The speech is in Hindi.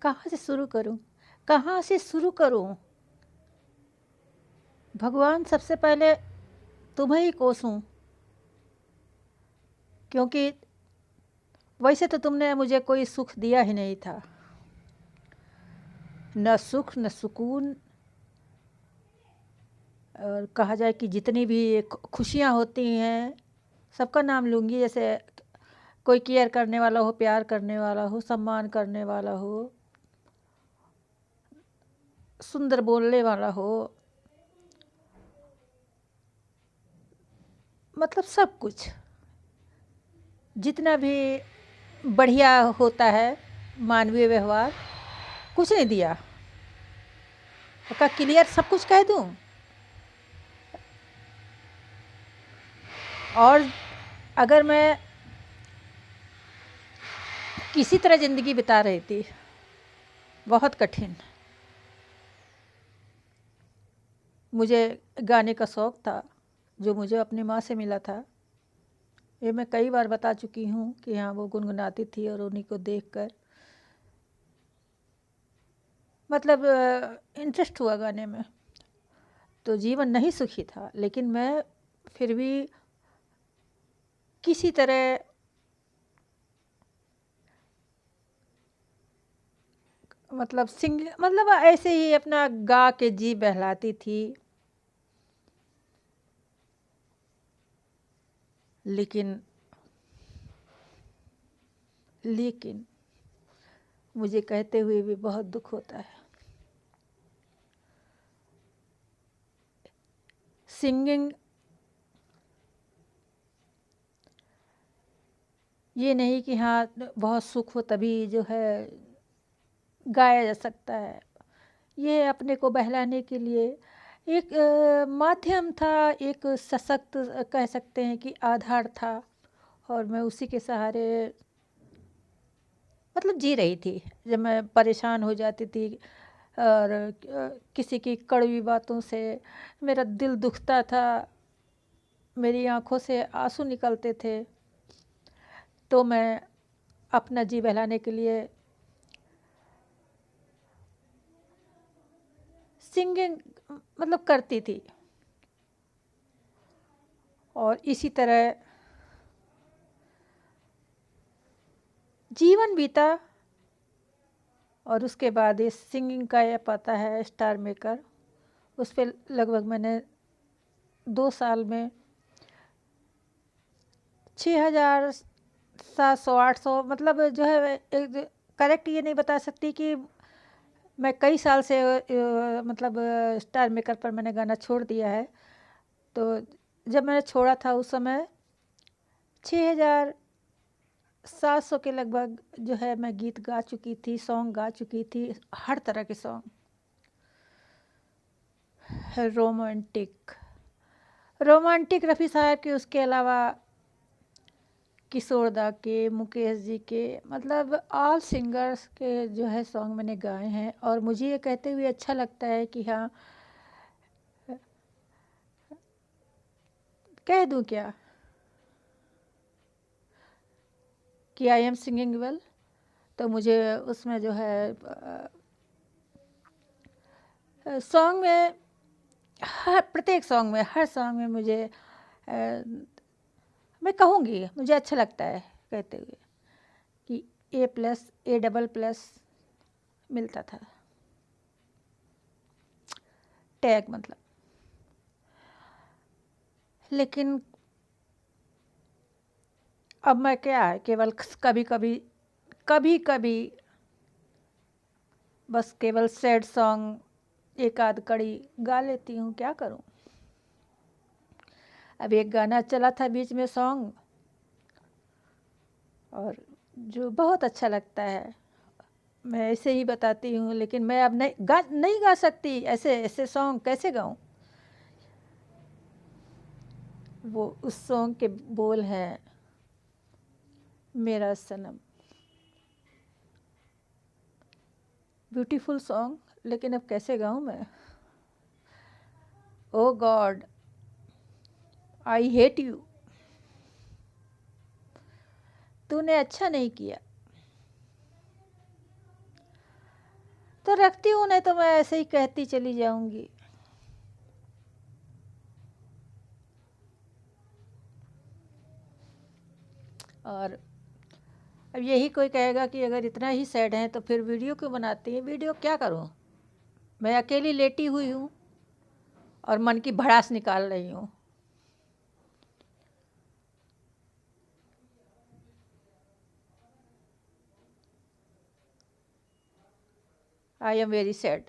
कहाँ से शुरू करूं? कहाँ से शुरू करूं? भगवान, सबसे पहले तुम्हें ही कोसूं, क्योंकि वैसे तो तुमने मुझे कोई सुख दिया ही नहीं था। न सुख न सुकून। और कहा जाए कि जितनी भी खुशियाँ होती हैं, सबका नाम लूँगी। जैसे कोई केयर करने वाला हो, प्यार करने वाला हो, सम्मान करने वाला हो, सुंदर बोलने वाला हो, मतलब सब कुछ जितना भी बढ़िया होता है मानवीय व्यवहार, कुछ नहीं दिया। का क्लियर सब कुछ कह दूं? और अगर मैं किसी तरह ज़िंदगी बिता रही थी, बहुत कठिन। मुझे गाने का शौक़ था, जो मुझे अपनी माँ से मिला था। ये मैं कई बार बता चुकी हूँ कि हाँ, वो गुनगुनाती थी और उन्हीं को देखकर मतलब इंटरेस्ट हुआ गाने में। तो जीवन नहीं सुखी था, लेकिन मैं फिर भी किसी तरह मतलब ऐसे ही अपना गा के जी बहलाती थी। लेकिन मुझे कहते हुए भी बहुत दुख होता है। सिंगिंग ये नहीं कि हाँ, बहुत सुख हो तभी जो है गाया जा सकता है। ये अपने को बहलाने के लिए एक माध्यम था, एक सशक्त कह सकते हैं कि आधार था। और मैं उसी के सहारे मतलब जी रही थी। जब मैं परेशान हो जाती थी और किसी की कड़वी बातों से मेरा दिल दुखता था, मेरी आंखों से आंसू निकलते थे, तो मैं अपना जी बहलाने के लिए सिंगिंग मतलब करती थी। और इसी तरह जीवन बीता। और उसके बाद ये सिंगिंग का ऐप आता है स्टार मेकर, उस पर लगभग मैंने 2 साल में 6,700 800 मतलब जो है, एक करेक्ट ये नहीं बता सकती कि मैं कई साल से मतलब स्टार मेकर पर मैंने गाना छोड़ दिया है। तो जब मैंने छोड़ा था उस समय 6,700 के लगभग जो है मैं गीत गा चुकी थी, सॉन्ग गा चुकी थी, हर तरह के सॉन्ग। रोमांटिक रफ़ी साहब के, उसके अलावा किशोर दा के, मुकेश जी के, मतलब ऑल सिंगर्स के जो है सॉन्ग मैंने गाए हैं। और मुझे ये कहते हुए अच्छा लगता है कि हाँ, कह दूँ क्या कि आई एम सिंगिंग वेल। तो मुझे उसमें जो है सॉन्ग में हर प्रत्येक सॉन्ग में, हर सॉन्ग में मुझे मैं कहूँगी मुझे अच्छा लगता है कहते हुए कि A+A++ मिलता था, टैग मतलब। लेकिन अब मैं क्या है, केवल कभी कभी बस केवल सैड सॉन्ग एक आध कड़ी गा लेती हूँ, क्या करूँ। अब एक गाना चला था बीच में सॉन्ग, और जो बहुत अच्छा लगता है, मैं ऐसे ही बताती हूँ। लेकिन मैं अब नहीं गा सकती ऐसे ऐसे सॉन्ग, कैसे गाऊँ। वो उस सॉन्ग के बोल हैं, मेरा सनम। ब्यूटीफुल सॉन्ग, लेकिन अब कैसे गाऊँ मैं। ओ गॉड, आई हेट यू। तूने अच्छा नहीं किया। तो रखती हूँ, नहीं तो मैं ऐसे ही कहती चली जाऊंगी। और अब यही कोई कहेगा कि अगर इतना ही सैड है तो फिर वीडियो क्यों बनाती है? वीडियो क्या करूँ? मैं अकेली लेटी हुई हूँ और मन की भड़ास निकाल रही हूँ। I am very sad.